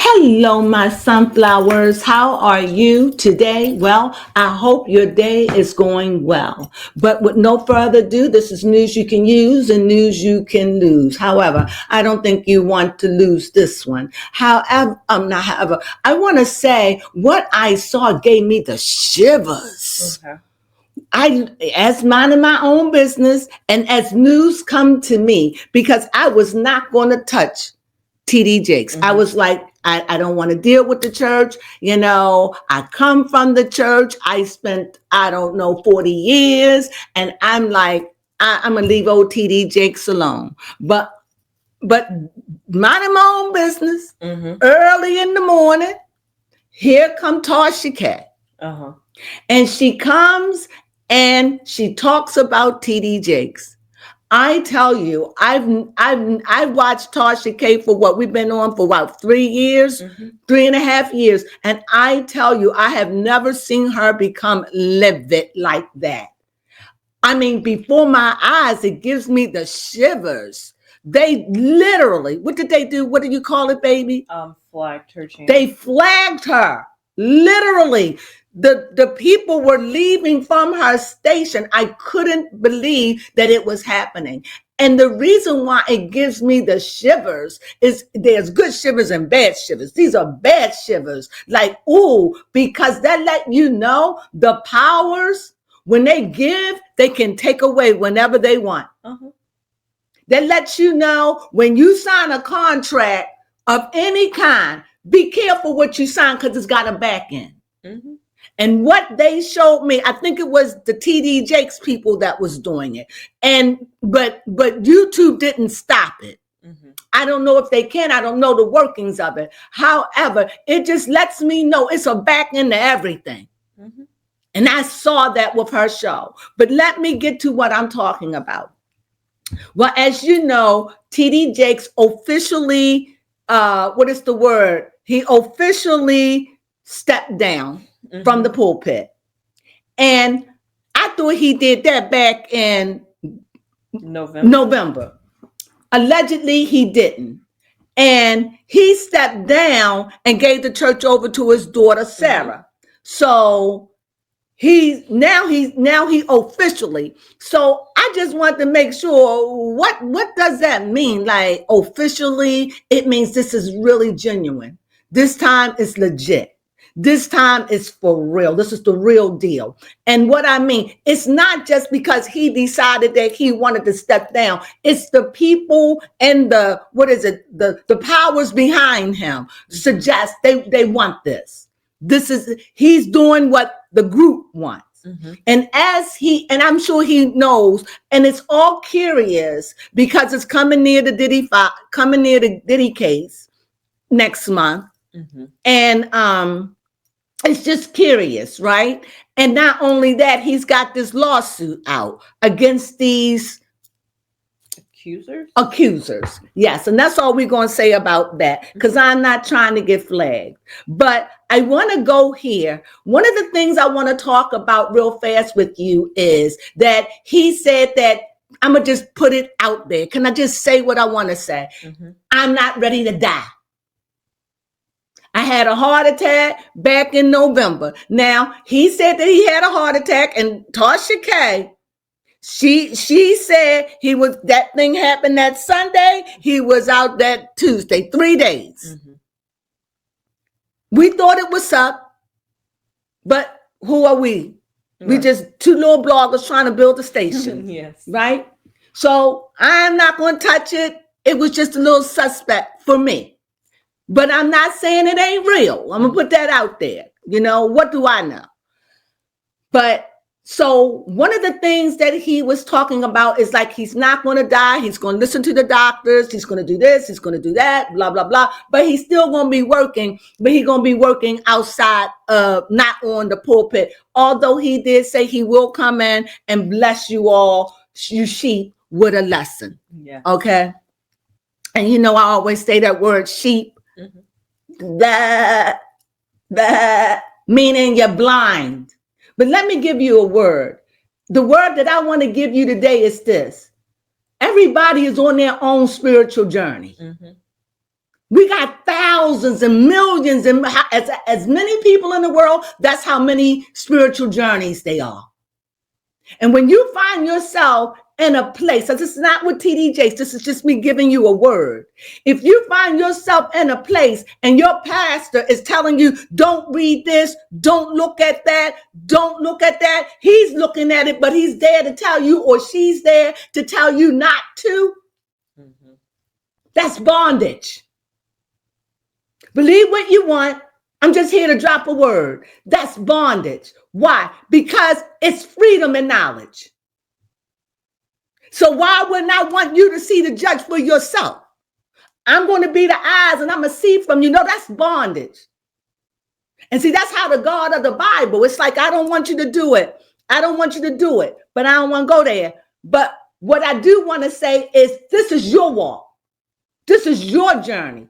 Hello, my sunflowers. How are you today? Well, I hope your day is going well. But with no further ado, this is news you can use and news you can lose. However, I don't think you want to lose this one. I want to say what I saw gave me the shivers. Okay. As minding my own business and as news come to me, because I was not going to touch TD Jakes. I was like, I don't want to deal with the church. I come from the church. I spent, 40 years. And I'm like, I'm going to leave old TD Jakes alone. But minding my own business, early in the morning, here come Tasha Cat. And she comes and she talks about TD Jakes. I tell you, I've watched Tasha K for what we've been on for about 3 years, 3.5 years. And I tell you, I have never seen her become livid like that. I mean, before my eyes, it gives me the shivers. They literally, what did they do? What do you call it, baby? Flagged her channel. They flagged her, literally. The people were leaving from her station. I couldn't believe that it was happening. And the reason why it gives me the shivers is there's good shivers and bad shivers. These are bad shivers. Like, ooh, because that let you know the powers, when they give, they can take away whenever they want. That lets you know when you sign a contract of any kind, be careful what you sign because it's got a back end. And what they showed me, I think it was the TD Jakes people that was doing it. But YouTube didn't stop it. I don't know if they can. I don't know the workings of it. However, it just lets me know it's a back end to everything. And I saw that with her show. But let me get to what I'm talking about. Well, as you know, TD Jakes officially, what is the word? He officially stepped down from the pulpit. And I thought he did that back in November. Allegedly, he didn't. And he stepped down and gave the church over to his daughter, Sarah. So he officially. So I just want to make sure, what does that mean? Like, officially, it means this is really genuine. This time it's legit. This time is for real. This is the real deal. And what I mean, it's not just because he decided that he wanted to step down. It's the people and the powers behind him suggest they want this. He's doing what the group wants. And and I'm sure he knows, and it's all curious because it's coming near the Diddy case next month. And it's just curious, right? And not only that, he's got this lawsuit out against these accusers. Yes, and that's all we're going to say about that, because I'm not trying to get flagged. But I want to go here. One of the things I want to talk about real fast with you is that he said that, I'm going to just put it out there. Can I just say what I want to say? I'm not ready to die. I had a heart attack back in November. Now, he said that he had a heart attack, and Tasha K, she said that thing happened that Sunday. He was out that Tuesday, 3 days. We thought it was up, but who are we? We just two little bloggers trying to build a station. Right? So I'm not going to touch it. It was just a little suspect for me. But I'm not saying it ain't real. I'm going to put that out there. What do I know? But so one of the things that he was talking about is like, he's not going to die. He's going to listen to the doctors. He's going to do this. He's going to do that, blah, blah, blah. But he's still going to be working, but he's going to be working outside, not on the pulpit. Although he did say he will come in and bless you all, you sheep, with a lesson. Okay. And I always say that word sheep. That meaning you're blind. But let me give you a word. The word that I want to give you today is this. Everybody is on their own spiritual journey. We got thousands and millions and as many people in the world. That's how many spiritual journeys they are. And when you find yourself in a place, so this is not with TD Jakes, this is just me giving you a word. If you find yourself in a place and your pastor is telling you, don't read this, don't look at that, don't look at that, he's looking at it, but he's there to tell you, or she's there to tell you not to. Mm-hmm. That's bondage. Believe what you want. I'm just here to drop a word. That's bondage. Why? Because it's freedom and knowledge. So why wouldn't I want you to see the judge for yourself? I'm going to be the eyes and I'm going to see from you. No, that's bondage. And see, that's how the God of the Bible, it's like, I don't want you to do it. I don't want you to do it, but I don't want to go there. But what I do want to say is this is your walk. This is your journey.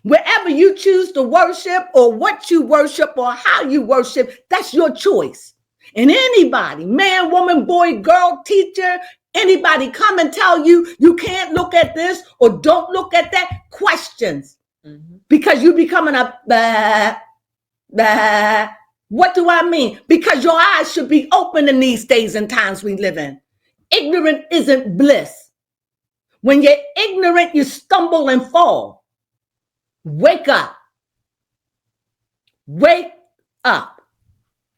Wherever you choose to worship or what you worship or how you worship, that's your choice. And anybody, man, woman, boy, girl, teacher, anybody come and tell you, you can't look at this or don't look at that, questions. Mm-hmm. Because you becoming a what do I mean? Because your eyes should be open in these days and times we live in. Ignorant isn't bliss. When you're ignorant, you stumble and fall. Wake up. Wake up.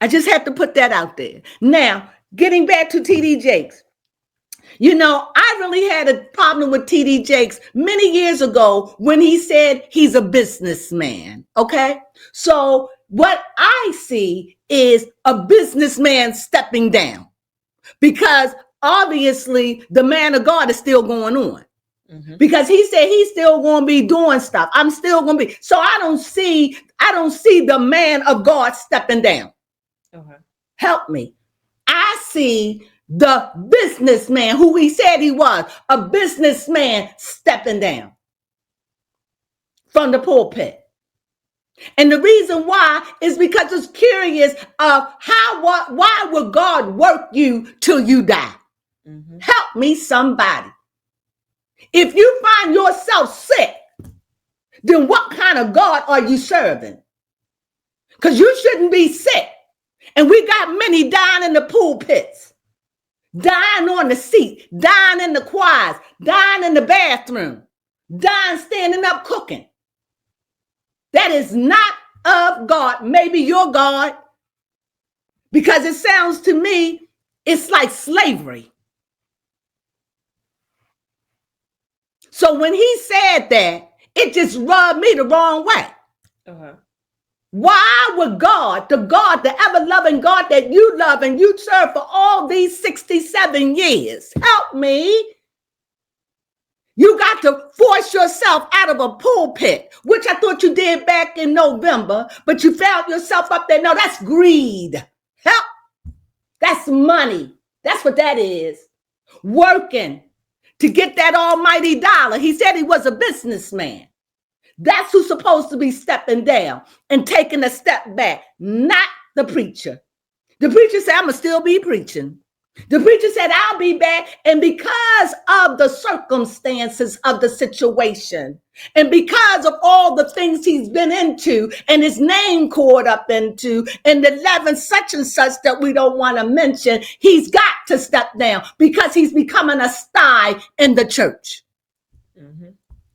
I just have to put that out there. Now, getting back to TD Jakes. You know, I really had a problem with TD Jakes many years ago when he said he's a businessman. Okay? So what I see is a businessman stepping down because obviously the man of God is still going on. Mm-hmm. Because he said he's still going to be doing stuff. I'm still going to be. So I don't see the man of God stepping down. Okay. Help me. I see the businessman who he said he was, a businessman stepping down from the pulpit. And the reason why is because it's curious of why would God work you till you die? Mm-hmm. Help me, somebody. If you find yourself sick, then what kind of God are you serving? Because you shouldn't be sick. And we got many dying in the pulpits, dying on the seat, dying in the choirs, dying in the bathroom, dying standing up cooking. That is not of God. Maybe your God, because it sounds to me, it's like slavery. So when he said that, it just rubbed me the wrong way. Uh-huh. Why would God, the ever-loving God that you love and you serve for all these 67 years, help me? You got to force yourself out of a pulpit, which I thought you did back in November, but you found yourself up there. No, that's greed. Help. That's money. That's what that is. Working to get that almighty dollar. He said he was a businessman. That's who's supposed to be stepping down and taking a step back, not the preacher. The preacher said, I'm going to still be preaching. The preacher said, I'll be back. And because of the circumstances of the situation, and because of all the things he's been into and his name caught up into, and the 11 such and such that we don't want to mention, he's got to step down because he's becoming a sty in the church. Mm-hmm.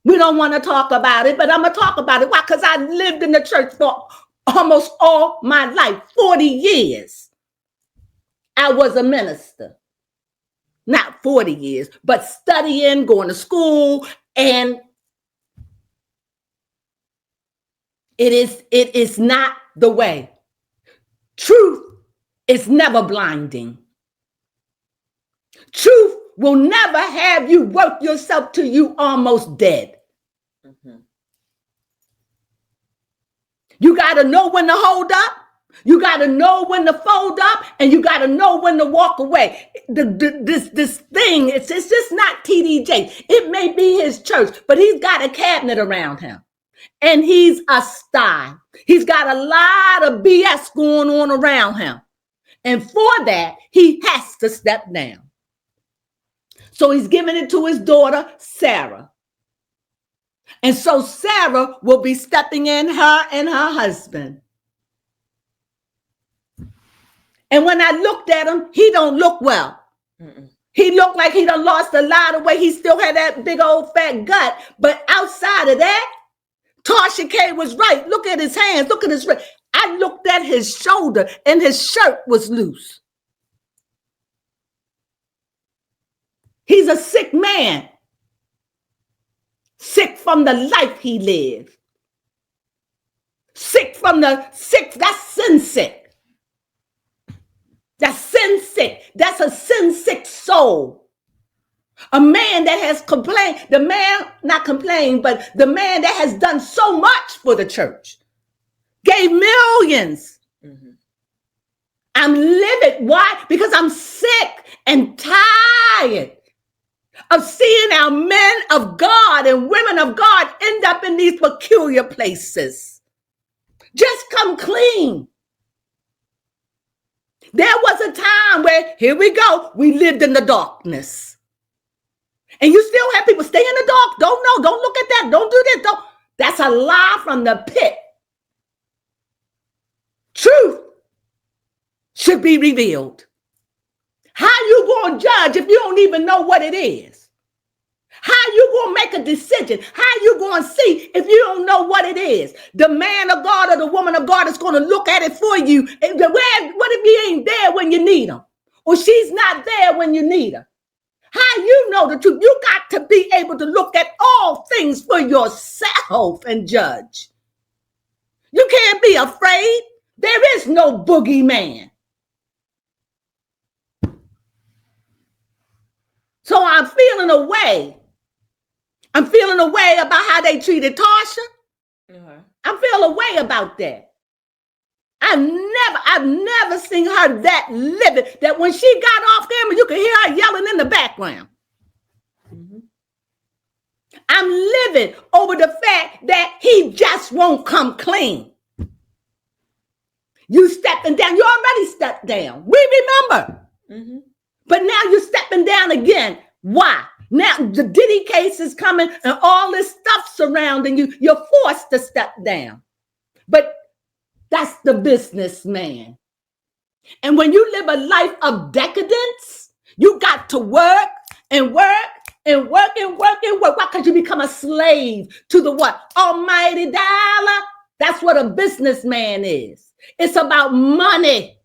We don't want to talk about it, but I'm going to talk about it. Why? Because I lived in the church for almost all my life, 40 years. I was a minister. Not 40 years, but studying, going to school, and it is not the way. Truth is never blinding. Truth will never have you work yourself till you almost dead. Mm-hmm. You got to know when to hold up. You got to know when to fold up, and you got to know when to walk away. This thing, it's just not TD Jakes. It may be his church, but he's got a cabinet around him, and he's a sty. He's got a lot of BS going on around him, and for that, he has to step down. So he's giving it to his daughter, Sarah. And so Sarah will be stepping in, her and her husband. And when I looked at him, he don't look well. He looked like he done lost a lot of weight. He still had that big old fat gut. But outside of that, Tasha K was right. Look at his hands. Look at his wrist. I looked at his shoulder and his shirt was loose. He's a sick man. Sick from the life he lived. Sick, that's sin sick. That's sin sick. That's a sin sick soul. A man that has complained, the man that has done so much for the church, gave millions. I'm livid. Why? Because I'm sick and tired of seeing our men of God and women of God end up in these peculiar places. Just come clean. There was a time where, here we go, we lived in the darkness. And you still have people stay in the dark. Don't look at that. Don't do that. That's a lie from the pit. Truth should be revealed. How you going to judge if you don't even know what it is? How you going to make a decision? How you going to see if you don't know what it is? The man of God or the woman of God is going to look at it for you. What if he ain't there when you need him? Or she's not there when you need her? How you know the truth? You got to be able to look at all things for yourself and judge. You can't be afraid. There is no boogeyman. So I'm feeling a way. I'm feeling a way about how they treated Tasha. I feel a way about that. I've never seen her that livid, that when she got off camera, you could hear her yelling in the background. I'm livid over the fact that he just won't come clean. You stepping down. You already stepped down. We remember. But now you're stepping down again. Why? Now the Diddy case is coming and all this stuff surrounding you. You're forced to step down. But that's the businessman. And when you live a life of decadence, you got to work and work and work and work and work. Why? Because you become a slave to the what? Almighty dollar. That's what a businessman is. It's about money.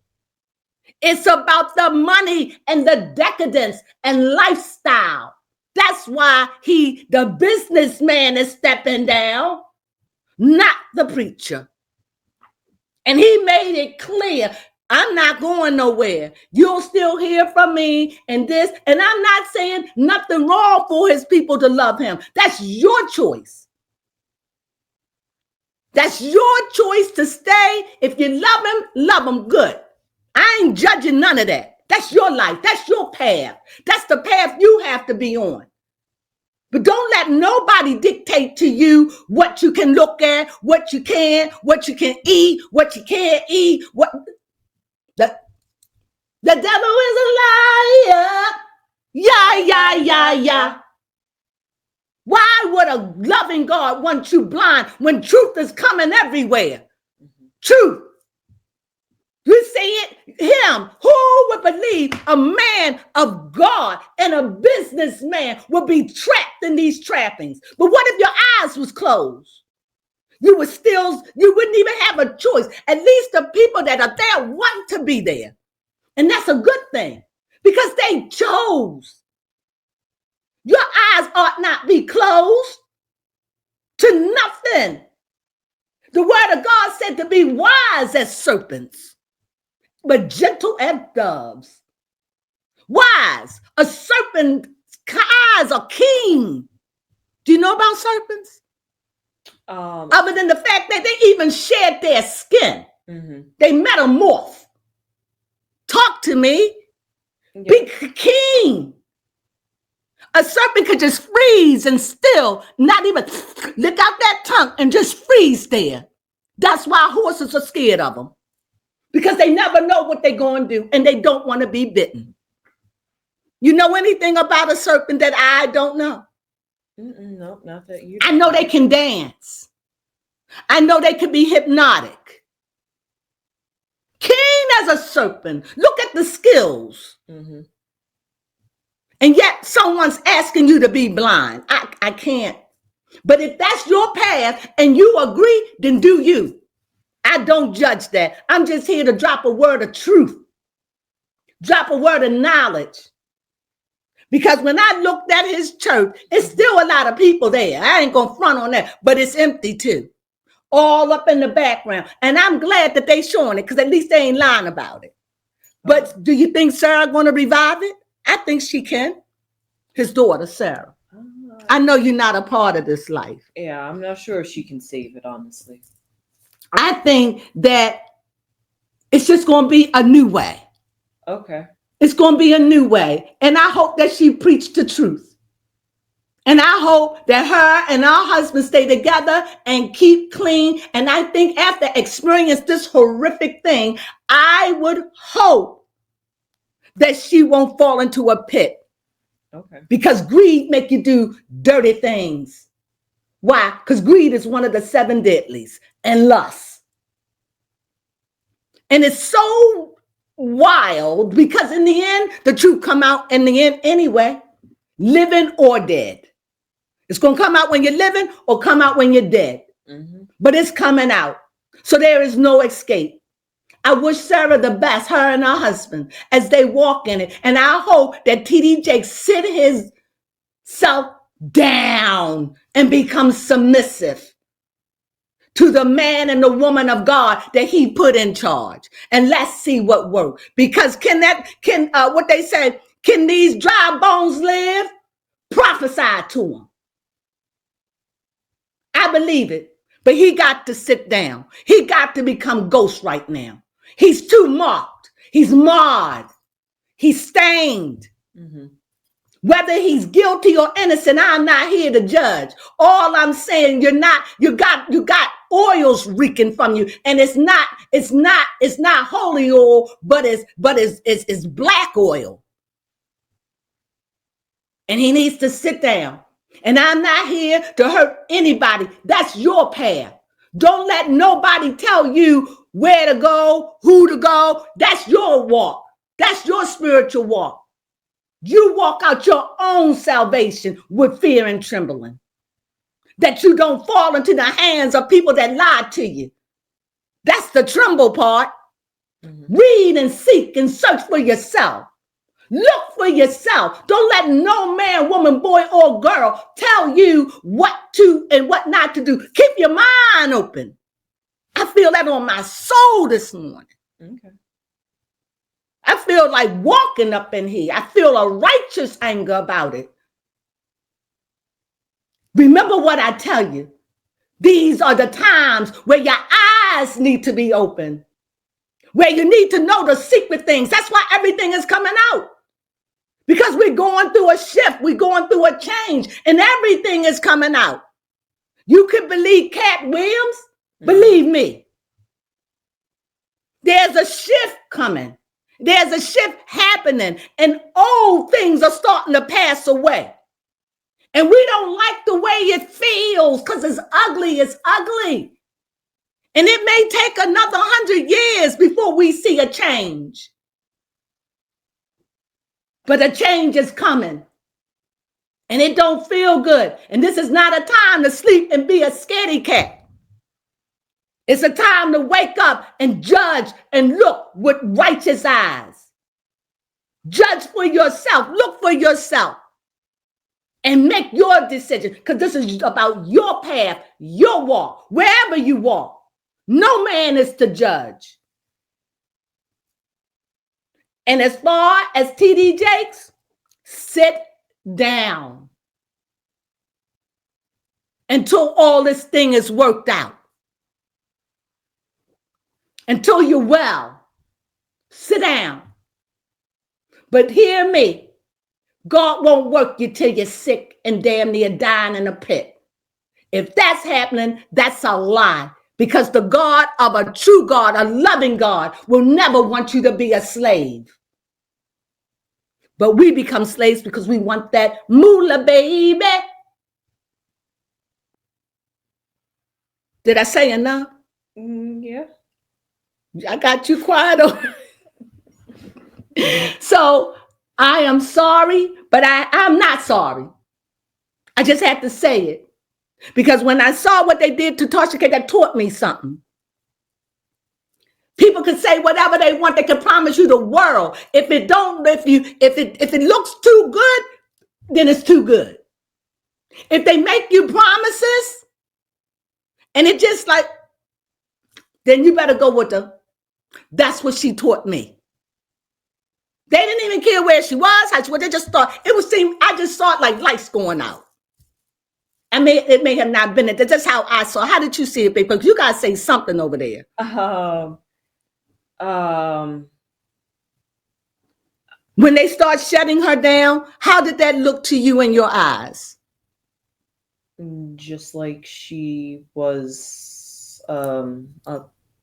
It's about the money and the decadence and lifestyle. That's why the businessman is stepping down, not the preacher. And he made it clear, I'm not going nowhere. You'll still hear from me and this. And I'm not saying nothing wrong for his people to love him. That's your choice. That's your choice to stay. If you love him good. I ain't judging none of that. That's your life. That's your path. That's the path you have to be on. But don't let nobody dictate to you what you can look at, what you can eat, what you can't eat. The devil is a liar. Yeah. Why would a loving God want you blind when truth is coming everywhere? Truth. You see it? Him. Who would believe a man of God and a businessman would be trapped in these trappings? But what if your eyes was closed? You wouldn't even have a choice. At least the people that are there want to be there. And that's a good thing because they chose. Your eyes ought not be closed to nothing. The word of God said to be wise as serpents, but gentle as doves. Wise. A serpent's eyes are keen. Do you know about serpents? Other than the fact that they even shed their skin. They metamorph. Talk to me. Yeah. Be keen. A serpent could just freeze and still, not even lick out that tongue and just freeze there. That's why horses are scared of them. Because they never know what they're going to do and they don't want to be bitten. You know anything about a serpent that I don't know? Nope, not that you. I know they can dance. I know they can be hypnotic. Keen as a serpent. Look at the skills. Mm-hmm. And yet someone's asking you to be blind. I can't. But if that's your path and you agree, then do you. I don't judge that. I'm just here to drop a word of truth. Drop a word of knowledge. Because when I looked at his church, it's still a lot of people there. I ain't going to front on that. But it's empty too. All up in the background. And I'm glad that they showing it because at least they ain't lying about it. But do you think Sarah going to revive it? I think she can. His daughter, Sarah. I know you're not a part of this life. Yeah, I'm not sure if she can save it, honestly. I think that it's just going to be a new way. Okay. It's going to be a new way. And I hope that she preached the truth. And I hope that her and her husband stay together and keep clean. And I think after experiencing this horrific thing, I would hope that she won't fall into a pit. Okay. Because greed make you do dirty things. Why? Because greed is one of the 7 deadlies, and lust. And it's so wild because in the end, the truth come out in the end anyway, living or dead. It's going to come out when you're living or come out when you're dead. Mm-hmm. But it's coming out. So there is no escape. I wish Sarah the best, her and her husband, as they walk in it. And I hope that T.D. Jakes sit himself down and become submissive to the man and the woman of God that he put in charge. And let's see what works. Because what they say, can these dry bones live? Prophesy to them. I believe it. But he got to sit down. He got to become ghost right now. He's too marked. He's marred. He's stained. Mm-hmm. Whether he's guilty or innocent, I'm not here to judge. All I'm saying, you got oils reeking from you, and it's not holy oil, but it's black oil. And he needs to sit down. And I'm not here to hurt anybody. That's your path. Don't let nobody tell you where to go, who to go. That's your walk. That's your spiritual walk. You walk out your own salvation with fear and trembling. That you don't fall into the hands of people that lie to you. That's the tremble part. Mm-hmm. Read and seek and search for yourself. Look for yourself. Don't let no man, woman, boy, or girl tell you what to and what not to do. Keep your mind open. I feel that on my soul this morning. Okay. I feel like walking up in here. I feel a righteous anger about it. Remember what I tell you. These are the times where your eyes need to be open. Where you need to know the secret things. That's why everything is coming out. Because we're going through a shift. We're going through a change. And everything is coming out. You can believe Cat Williams. Believe me. There's a shift coming. There's a shift happening. And old things are starting to pass away. And we don't like the way it feels because it's ugly. It's ugly. And it may take another 100 years before we see a change. But a change is coming. And it don't feel good. And this is not a time to sleep and be a scaredy cat. It's a time to wake up and judge and look with righteous eyes. Judge for yourself. Look for yourself. And make your decision. Because this is about your path, your walk, wherever you walk. No man is to judge. And as far as T.D. Jakes, sit down until all this thing is worked out. Until you're well, sit down. But hear me, God won't work you till you're sick and damn near dying in a pit. If that's happening, that's a lie. Because the God of a true God, a loving God, will never want you to be a slave. But we become slaves because we want that moolah, baby. Did I say enough? Yeah. I got you quiet on. So I am sorry, but I'm not sorry. I just had to say it. Because when I saw what they did to Tasha K, that taught me something. People can say whatever they want. They can promise you the world. If it looks too good, then it's too good. If they make you promises and it just like, then you better go with them. That's what she taught me. They didn't even care where she was, how she was. They just thought I just saw it like lights going out. It may have not been it. That's how I saw. How did you see it, baby? Because you guys say something over there. When they start shutting her down, how did that look to you in your eyes? Just like she was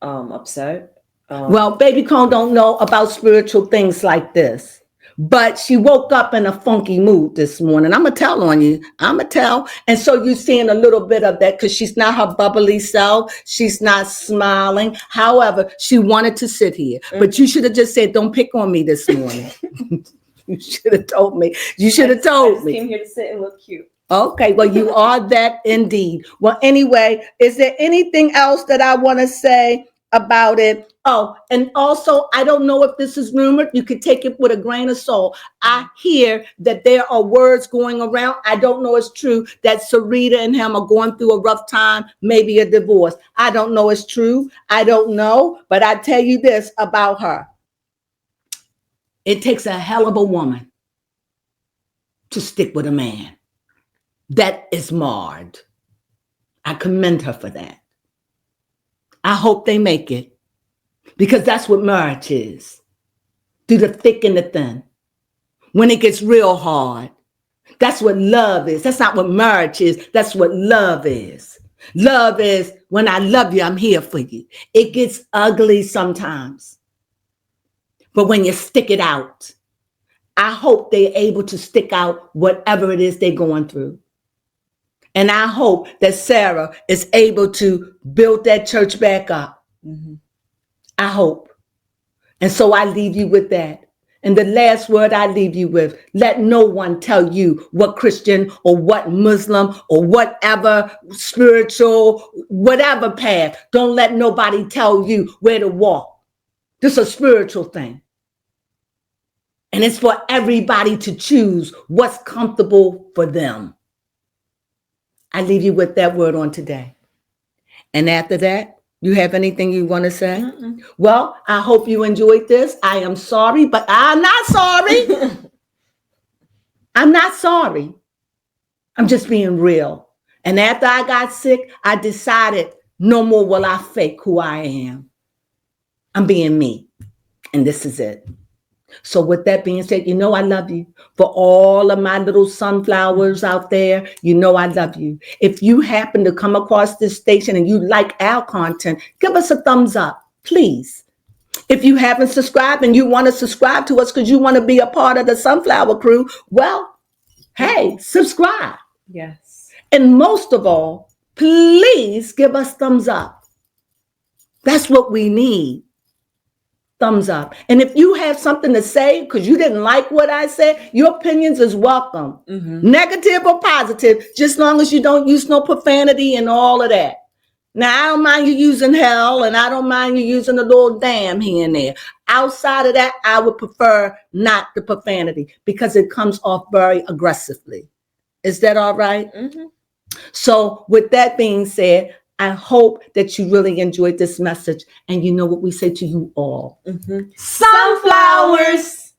upset. Well, baby Crone don't know about spiritual things like this. But she woke up in a funky mood this morning. I'm going to tell on you. I'm going to tell. And so you're seeing a little bit of that because she's not her bubbly self. She's not smiling. However, she wanted to sit here. Mm-hmm. But you should have just said, don't pick on me this morning. You should have told me. You should have told me. I came here to sit and look cute. Okay, well, you are that indeed. Well, anyway, is there anything else that I want to say about it? Oh, and also, I don't know if this is rumored. You could take it with a grain of salt. I hear that there are words going around. I don't know it's true that Sarita and him are going through a rough time, maybe a divorce. I don't know it's true. I don't know. But I tell you this about her. It takes a hell of a woman to stick with a man that is marred. I commend her for that. I hope they make it. Because that's what marriage is. Through the thick and the thin. When it gets real hard. That's what love is. That's not what marriage is. That's what love is. Love is when I love you, I'm here for you. It gets ugly sometimes. But when you stick it out, I hope they're able to stick out whatever it is they're going through. And I hope that Sarah is able to build that church back up. Mm-hmm. I hope. And so I leave you with that. And the last word I leave you with, let no one tell you what Christian or what Muslim or whatever spiritual, whatever path. Don't let nobody tell you where to walk. This is a spiritual thing. And it's for everybody to choose what's comfortable for them. I leave you with that word on today. And after that, you have anything you want to say? Mm-mm. Well, I hope you enjoyed this. I am sorry, but I'm not sorry. I'm not sorry. I'm just being real. And after I got sick, I decided no more will I fake who I am. I'm being me. And this is it. So with that being said, you know I love you. For all of my little sunflowers out there, you know I love you. If you happen to come across this station and you like our content, give us a thumbs up, please. If you haven't subscribed and you want to subscribe to us because you want to be a part of the Sunflower Crew, well, hey, subscribe. Yes. And most of all, please give us thumbs up. That's what we need. Thumbs up. And if you have something to say because you didn't like what I said, your opinions is welcome. Mm-hmm. Negative or positive, just long as you don't use no profanity and all of that. Now, I don't mind you using hell and I don't mind you using a little damn here and there. Outside of that, I would prefer not the profanity because it comes off very aggressively. Is that all right? Mm-hmm. So with that being said, I hope that you really enjoyed this message. And you know what we say to you all. Mm-hmm. Sunflowers!